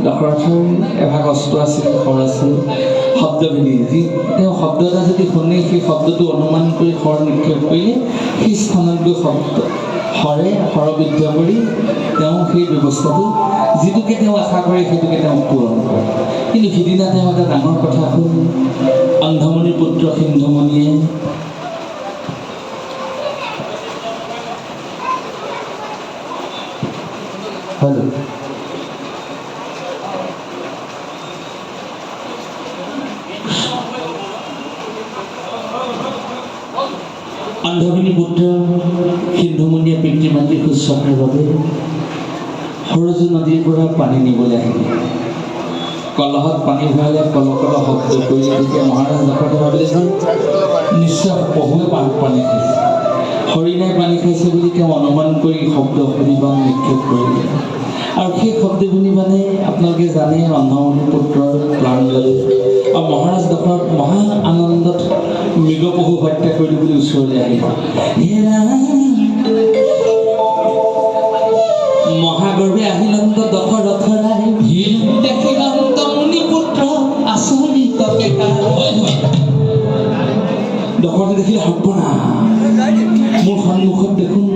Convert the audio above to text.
দশৰথৰ এভাগ অস্ত্ৰ আছিল, শৰ আছিল, শব্দবিধি। যি তেওঁ শব্দ এটা যদি শুনে সেই শব্দটো অনুমান কৰি শৰ নিক্ষেপ কৰিলে সেই স্থানত গৈ শৰে শৰবিদ্ধ কৰি তেওঁ সেই ব্যৱস্থাটো যিটোকে তেওঁ আশা কৰে সেইটোকে তেওঁ পূৰণ কৰে। কিন্তু সিদিনা তেওঁ এটা ডাঙৰ কথা হ'ল, অন্ধমণিৰ পুত্ৰ সিন্ধুমণিয়ে অন্ধমণি পুত্ৰ সিন্ধুমণিয়ে পিতৃ মাতৃ শুশ্ৰূষাৰ বাবে সৰজু নদীৰ পৰা পানী নিবলৈ আহিলে। কলহত পানী ভৰালে, কল কল শব্দ কৰিলে। তেতিয়া মহাৰাজ দশৰথে ভাবিলে যে নিশ্চয় পহুৱে পানী খাইছে, হৰিণাই পানী খাইছে বুলি তেওঁ অনুমান কৰি শব্দ শুনিবান নিক্ষেপ কৰিলে। আৰু সেই শব্দ শুনি মানে আপোনালোকে জানে অন্ধমণি পুত্ৰৰ প্ৰাণ ল'লে। আৰু মহাৰাজ দশৰথ মহা আনন্দত মৃগপহু হত্যা কৰিলো বুলি ওচৰলৈ আহিল। মহাগৰ্ভে আহিলন্ত দশৰথৰাই দেখিলন্ত মুনি পুত্ৰ আচৰিত দশৰথে দেখিলে সৰ্বনাশ, মোৰ সন্মুখত দেখোন